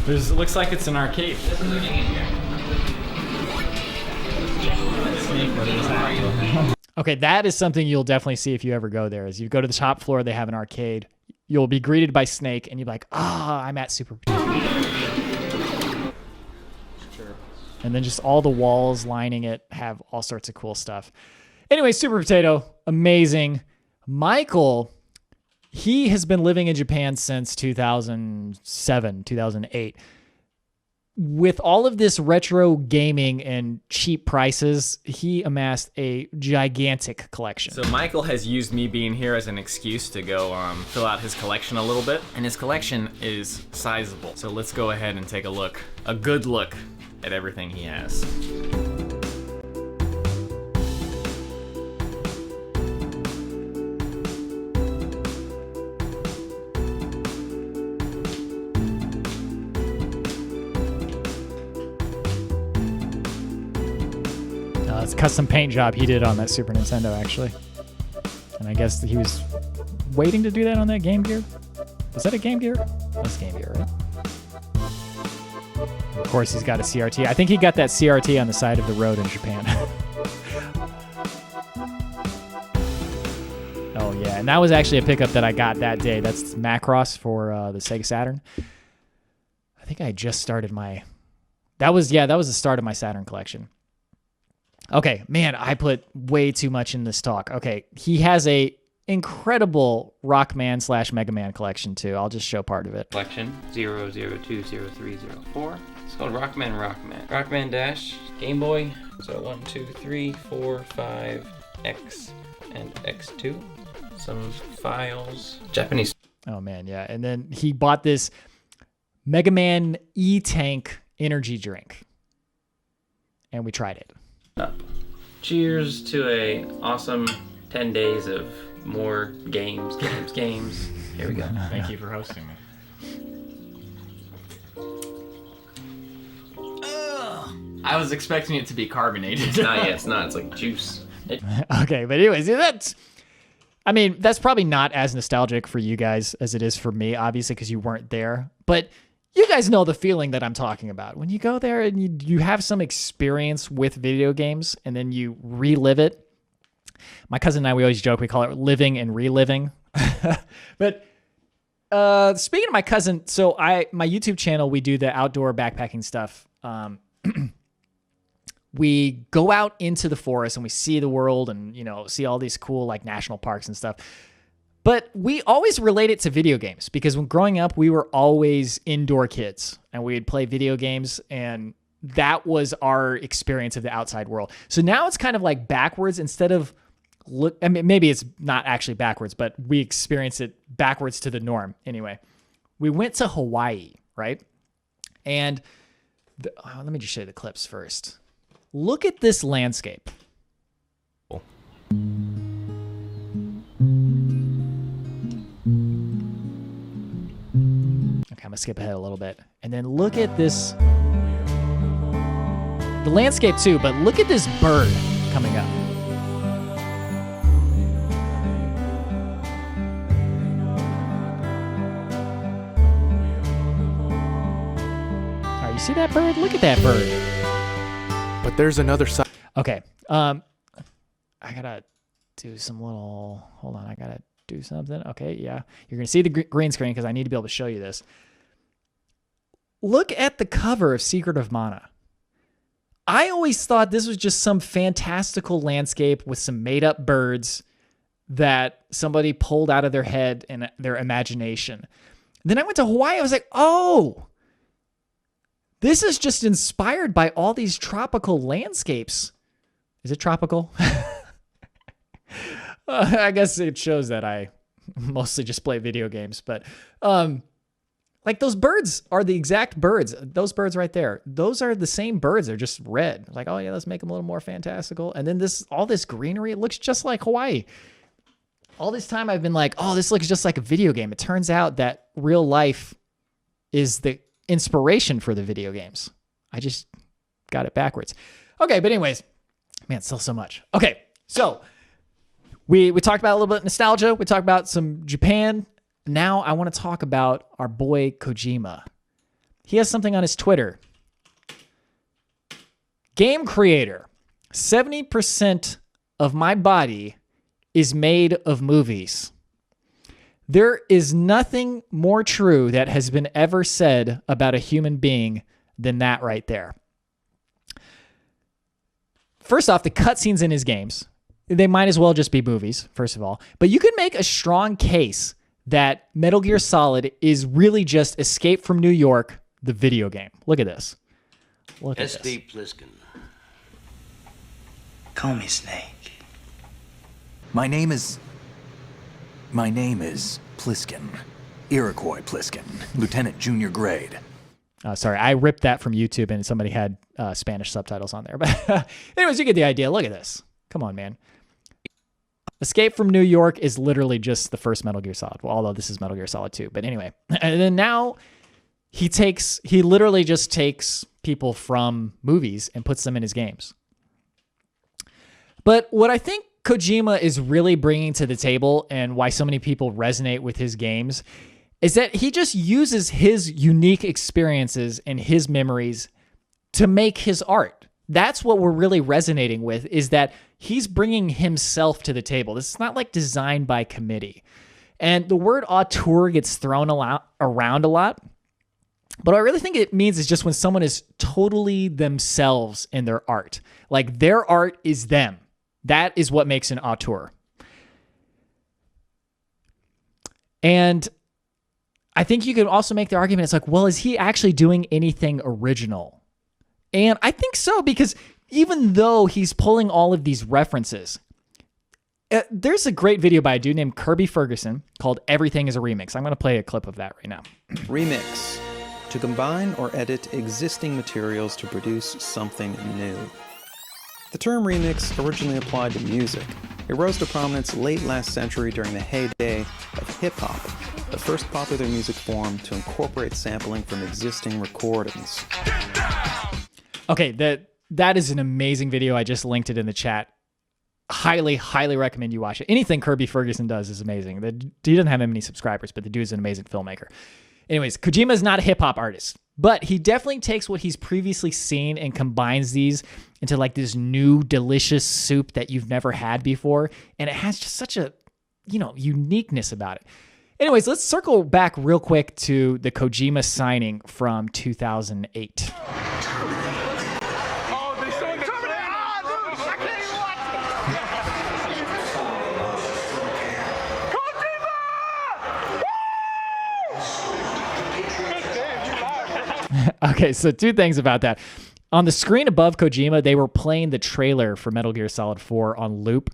It looks like it's an arcade. This is a game here. Okay, that is something you'll definitely see if you ever go there. Is you go to the top floor, they have an arcade. You'll be greeted by Snake, and you'll be like, I'm at Super Potato. And then just all the walls lining it have all sorts of cool stuff. Anyway, Super Potato, amazing. Michael, he has been living in Japan since 2007, 2008. With all of this retro gaming and cheap prices, he amassed a gigantic collection. So Michael has used me being here as an excuse to go fill out his collection a little bit. And his collection is sizable. So let's go ahead and take a good look at everything he has. It's a custom paint job he did on that Super Nintendo, actually. And I guess he was waiting to do that on that Game Gear. Was that a Game Gear? That's Game Gear, right? Of course, he's got a CRT. I think he got that CRT on the side of the road in Japan. yeah, and that was actually a pickup that I got that day. That's Macross for the Sega Saturn. I think I just started my... That was the start of my Saturn collection. Okay, man, I put way too much in this talk. Okay, he has a incredible Rockman / Mega Man collection too. I'll just show part of it. Collection 00200304. It's called Rockman. Rockman Dash, Game Boy. So 1, 2, 3, 4, 5, X, and X2. Some files. Japanese. Oh man, yeah. And then he bought this Mega Man E-Tank energy drink. And we tried it. Up. Cheers to a awesome 10 days of more games. Here we go. Thank you for hosting me. I was expecting it to be carbonated. It's not yet. It's not. It's like juice. Okay, but anyways, that's probably not as nostalgic for you guys as it is for me, obviously, because you weren't there. But you guys know the feeling that I'm talking about. When you go there and you have some experience with video games and then you relive it. My cousin and I, we always joke, we call it living and reliving. But speaking of my cousin, so my YouTube channel, we do the outdoor backpacking stuff. We go out into the forest and we see the world and, see all these cool like national parks and stuff. But we always relate it to video games because when growing up, we were always indoor kids and we'd play video games and that was our experience of the outside world. So now it's kind of like backwards instead of maybe it's not actually backwards, but we experience it backwards to the norm. Anyway, we went to Hawaii, right? And let me just show you the clips first. Look at this landscape. Okay, I'm gonna skip ahead a little bit. And then look at this. The landscape too, but look at this bird coming up. All right, you see that bird? Look at that bird. But there's another side. Okay. I gotta do some little. Hold on. I gotta do something. Okay. Yeah. You're gonna see the green screen because I need to be able to show you this. Look at the cover of Secret of Mana. I always thought this was just some fantastical landscape with some made-up birds that somebody pulled out of their head and their imagination. Then I went to Hawaii. I was like, oh. This is just inspired by all these tropical landscapes. Is it tropical? I guess it shows that I mostly just play video games. But like those birds are the exact birds. Those birds right there. Those are the same birds. They're just red. Like, oh yeah, let's make them a little more fantastical. And then all this greenery, it looks just like Hawaii. All this time I've been like, oh, this looks just like a video game. It turns out that real life is the inspiration for the video games. I just got it backwards. Okay, but anyways, man, still so much. Okay, so we talked about a little bit of nostalgia. We talked about some Japan. Now I want to talk about our boy Kojima. He has something on his Twitter. Game creator, 70% of my body is made of movies. There is nothing more true that has been ever said about a human being than that right there. First off, the cutscenes in his games, they might as well just be movies, first of all. But you can make a strong case that Metal Gear Solid is really just Escape from New York, the video game. Look at this. Look at this. SD Pliskin. Call me Snake. My name is Pliskin. Iroquois Pliskin. Lieutenant Junior Grade. Sorry, I ripped that from YouTube and somebody had Spanish subtitles on there. But anyways, you get the idea. Look at this. Come on, man. Escape from New York is literally just the first Metal Gear Solid. Well, although this is Metal Gear Solid 2. But anyway. And then now he literally just takes people from movies and puts them in his games. But what I think Kojima is really bringing to the table and why so many people resonate with his games is that he just uses his unique experiences and his memories to make his art. That's what we're really resonating with, is that he's bringing himself to the table. This is not like designed by committee. And the word auteur gets thrown around a lot. But what I really think it means is just when someone is totally themselves in their art. Like their art is them. That is what makes an auteur. And I think you could also make the argument, it's like, well, is he actually doing anything original? And I think so, because even though he's pulling all of these references, there's a great video by a dude named Kirby Ferguson called Everything is a Remix. I'm going to play a clip of that right now. Remix. To combine or edit existing materials to produce something new. The term remix originally applied to music. It rose to prominence late last century during the heyday of hip-hop, the first popular music form to incorporate sampling from existing recordings. Okay, that is an amazing video. I just linked it in the chat. Highly recommend you watch it. Anything Kirby Ferguson does is amazing. He doesn't have that many subscribers, but the dude is an amazing filmmaker. Anyways, Kojima is not a hip-hop artist, but he definitely takes what he's previously seen and combines these into like this new delicious soup that you've never had before, and it has just such a, uniqueness about it. Anyways, let's circle back real quick to the Kojima signing from 2008. Okay, so two things about that. On the screen above Kojima, they were playing the trailer for Metal Gear Solid 4 on loop.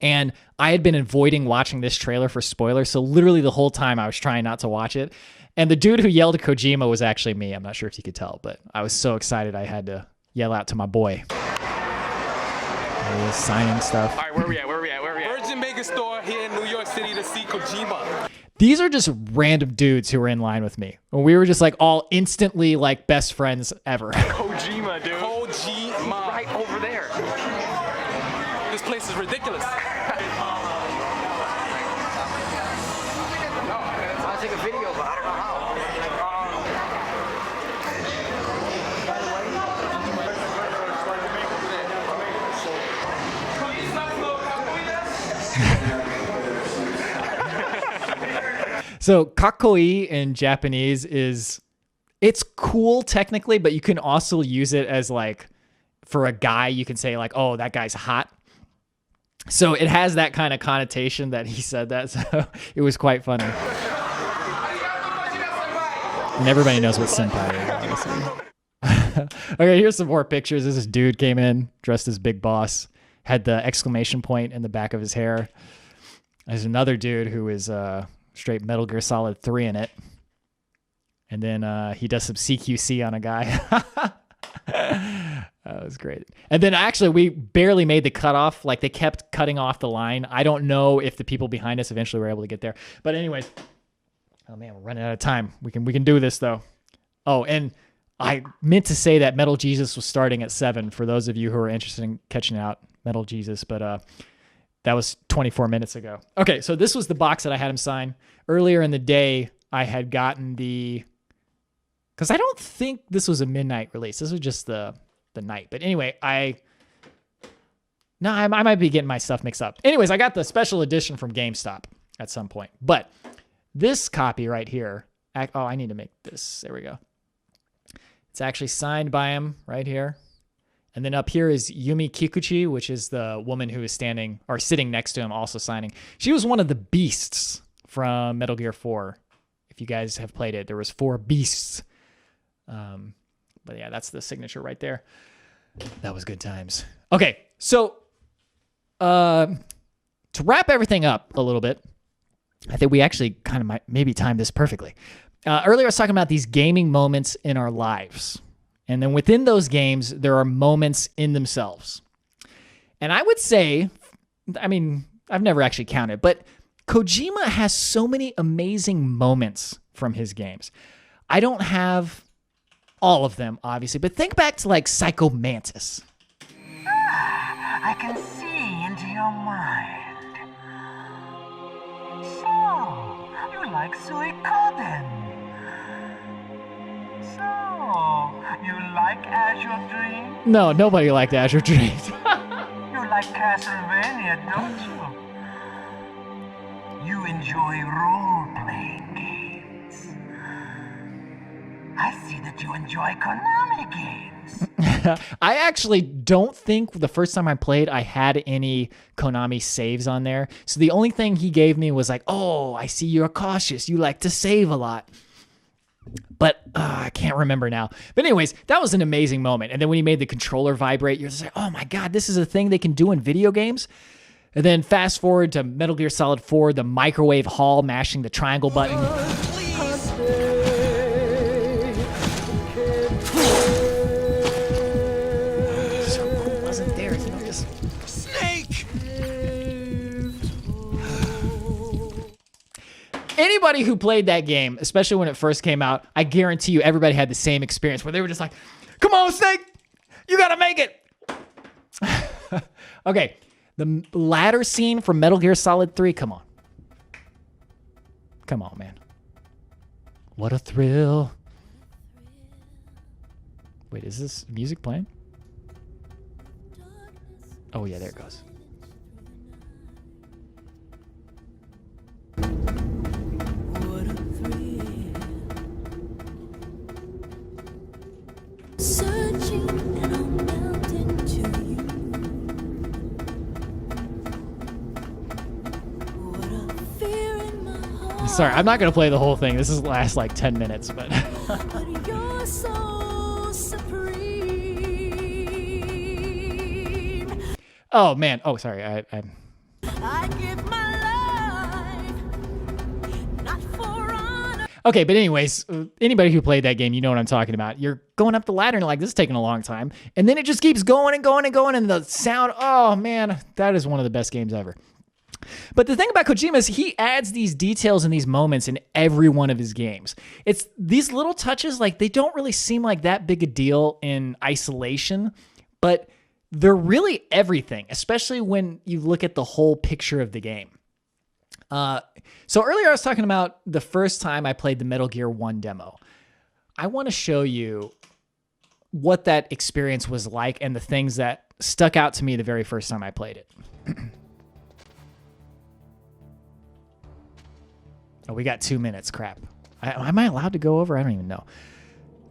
And I had been avoiding watching this trailer for spoilers, so literally the whole time I was trying not to watch it. And the dude who yelled at Kojima was actually me. I'm not sure if you could tell, but I was so excited I had to yell out to my boy. Signing stuff. All right, where we at? Virgin Mega Store here in New York City to see Kojima. These are just random dudes who were in line with me. We were just like all instantly like best friends ever. Kojima, dude. Kojima. Right over there. This place is ridiculous. I'll take a video, but I don't know how. So kakoi in Japanese it's cool technically, but you can also use it as like, for a guy, you can say like, oh, that guy's hot. So it has that kind of connotation that he said that. So it was quite funny. And everybody knows what senpai is, obviously. Okay, here's some more pictures. This dude came in dressed as Big Boss, had the exclamation point in the back of his hair. There's another dude who is straight Metal Gear Solid 3 in it. And then he does some CQC on a guy. That was great. And then actually we barely made the cutoff. Like they kept cutting off the line. I don't know if the people behind us eventually were able to get there. But anyways, oh man, we're running out of time. We can do this though. Oh, and I meant to say that Metal Jesus was starting at 7 for those of you who are interested in catching out Metal Jesus, but that was 24 minutes ago. Okay, so this was the box that I had him sign. Earlier in the day, I had gotten because I don't think this was a midnight release. This was just the night. But anyway, I might be getting my stuff mixed up. Anyways, I got the special edition from GameStop at some point. But this copy right here, I need to make this. There we go. It's actually signed by him right here. And then up here is Yumi Kikuchi, which is the woman who is sitting next to him, also signing. She was one of the beasts from Metal Gear 4. If you guys have played it, there was 4 beasts. But yeah, that's the signature right there. That was good times. Okay, so to wrap everything up a little bit, I think we actually kind of might maybe time this perfectly. Earlier I was talking about these gaming moments in our lives. And then within those games, there are moments in themselves. And I would say, I mean, I've never actually counted, but Kojima has so many amazing moments from his games. I don't have all of them, obviously, but think back to like Psycho Mantis. I can see into your mind. So, you like Suikoden. So, You like Azure Dreams? No, nobody liked Azure Dreams. You like Castlevania, don't you? You enjoy role-playing games. I see that you enjoy Konami games. I actually don't think the first time I played, I had any Konami saves on there. So the only thing he gave me was like, oh, I see you're cautious. You like to save a lot. But I can't remember now. But anyways, that was an amazing moment. And then when he made the controller vibrate, you're just like, oh my God, this is a thing they can do in video games. And then fast forward to Metal Gear Solid 4, the microwave hall mashing the triangle button. Anybody who played that game, especially when it first came out, I guarantee you everybody had the same experience where they were just like, come on, Snake, you gotta make it. Okay, the ladder scene from Metal Gear Solid 3, come on. Come on, man. What a thrill. Wait, is this music playing? Oh yeah, there it goes. Sorry, I'm not going to play the whole thing. This is last like 10 minutes, but... Oh, man. Oh, sorry. I give my life, not for honor. Okay, but anyways, anybody who played that game, you know what I'm talking about. You're going up the ladder and you're like, this is taking a long time. And then it just keeps going and going and going. And the sound, oh, man, that is one of the best games ever. But the thing about Kojima is he adds these details and these moments in every one of his games. It's these little touches, like they don't really seem like that big a deal in isolation, but they're really everything, especially when you look at the whole picture of the game. So earlier I was talking about the first time I played the Metal Gear 1 demo. I want to show you what that experience was like and the things that stuck out to me the very first time I played it. Oh, we got 2 minutes. Crap. Am I allowed to go over? I don't even know.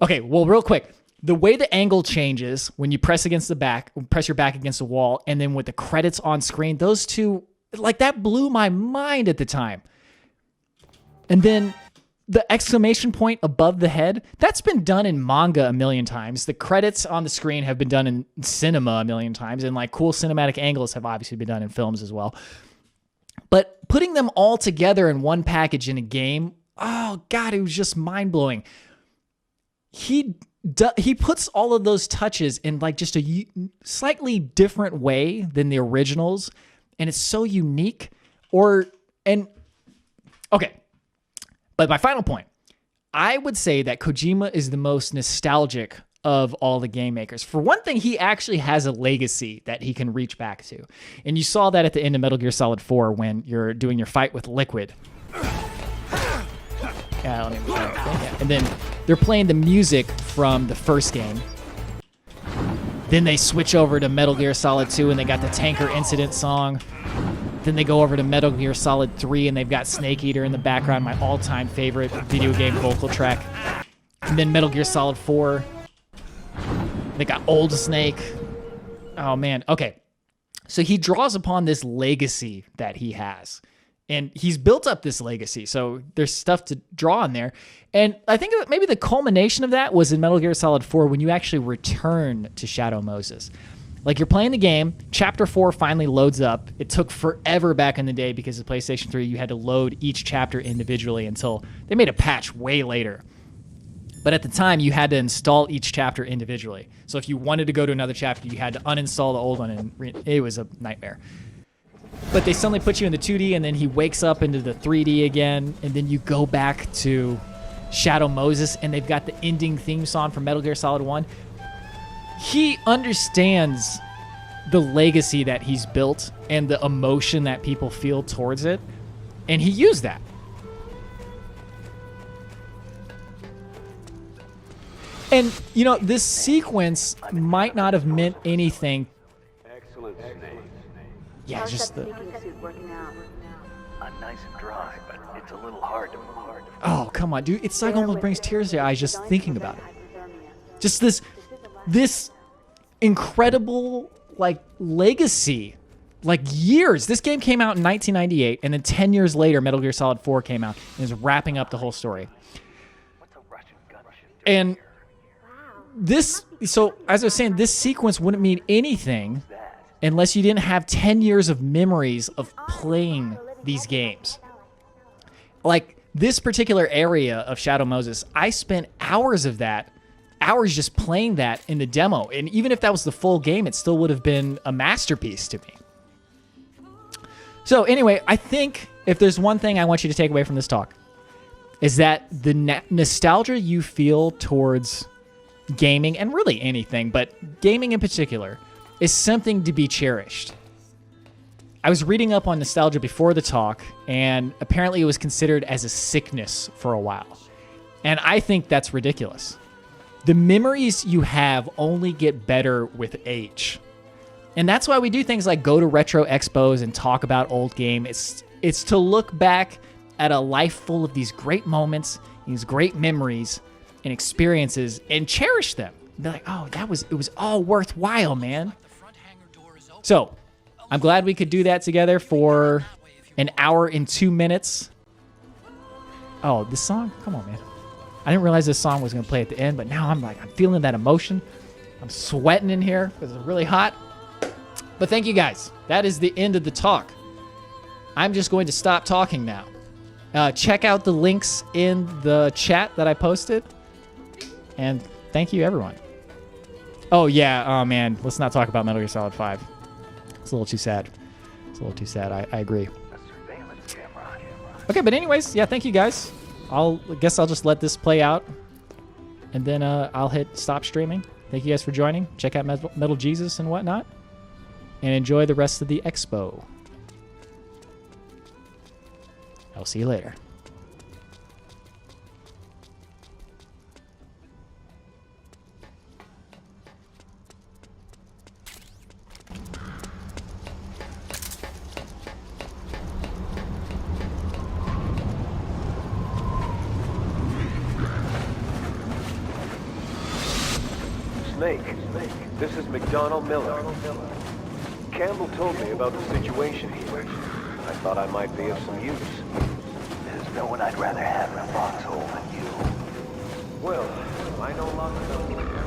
Okay, well, real quick. The way the angle changes when you press your back against the wall, and then with the credits on screen, those two, like that blew my mind at the time. And then the exclamation point above the head, that's been done in manga a million times. The credits on the screen have been done in cinema a million times, and like cool cinematic angles have obviously been done in films as well. But putting them all together in one package in a game, oh God, it was just mind-blowing. He puts all of those touches in like just a slightly different way than the originals, and it's so unique. Okay, but my final point, I would say that Kojima is the most nostalgic of all the game makers. For one thing, he actually has a legacy that he can reach back to. And you saw that at the end of Metal Gear Solid 4 when you're doing your fight with Liquid. And then they're playing the music from the first game. Then they switch over to Metal Gear Solid 2 and they got the Tanker Incident song. Then they go over to Metal Gear Solid 3 and they've got Snake Eater in the background, my all-time favorite video game vocal track. And then Metal Gear Solid 4, they got Old Snake. Oh, man. Okay. So he draws upon this legacy that he has. And he's built up this legacy. So there's stuff to draw on there. And I think maybe the culmination of that was in Metal Gear Solid 4 when you actually return to Shadow Moses. Like you're playing the game, Chapter 4 finally loads up. It took forever back in the day because of PlayStation 3. You had to load each chapter individually until they made a patch way later. But at the time, you had to install each chapter individually. So if you wanted to go to another chapter, you had to uninstall the old one, and it was a nightmare. But they suddenly put you in the 2D, and then he wakes up into the 3D again, and then you go back to Shadow Moses, and they've got the ending theme song from Metal Gear Solid 1. He understands the legacy that he's built and the emotion that people feel towards it, and he used that. And, you know, this sequence might not have meant anything. Excellent. Yeah, just the... A nice and dry, but it's a little hard to move. Oh, come on, dude. It's like almost brings tears to your eyes just thinking about it. Just this incredible, like, legacy. Like, years. This game came out in 1998, and then 10 years later, Metal Gear Solid 4 came out and is wrapping up the whole story. And this, so as I was saying, this sequence wouldn't mean anything unless you didn't have 10 years of memories of playing these games. Like, this particular area of Shadow Moses, I spent hours just playing that in the demo. And even if that was the full game, it still would have been a masterpiece to me. So anyway, I think if there's one thing I want you to take away from this talk, is that the nostalgia you feel towards gaming, and really anything, but gaming in particular, is something to be cherished. I was reading up on nostalgia before the talk, and apparently it was considered as a sickness for a while. And I think that's ridiculous. The memories you have only get better with age. And that's why we do things like go to retro expos and talk about old game. It's to look back at a life full of these great moments, these great memories and experiences, and cherish them. Be like, oh, it was all worthwhile, man. So, I'm glad we could do that together for an hour and 2 minutes. Oh, this song? Come on, man. I didn't realize this song was going to play at the end, but now I'm feeling that emotion. I'm sweating in here because it's really hot. But thank you guys. That is the end of the talk. I'm just going to stop talking now. Check out the links in the chat that I posted. And thank you, everyone. Oh, yeah. Oh, man. Let's not talk about Metal Gear Solid 5. It's a little too sad. I agree. Okay, but anyways, yeah, thank you guys. I guess I'll just let this play out. And then I'll hit stop streaming. Thank you guys for joining. Check out Metal Jesus and whatnot. And enjoy the rest of the expo. I'll see you later. Snake, this is McDonald Miller. Campbell told me about the situation here. I thought I might be of some use. There's no one I'd rather have in a foxhole than you. Well, I no longer know.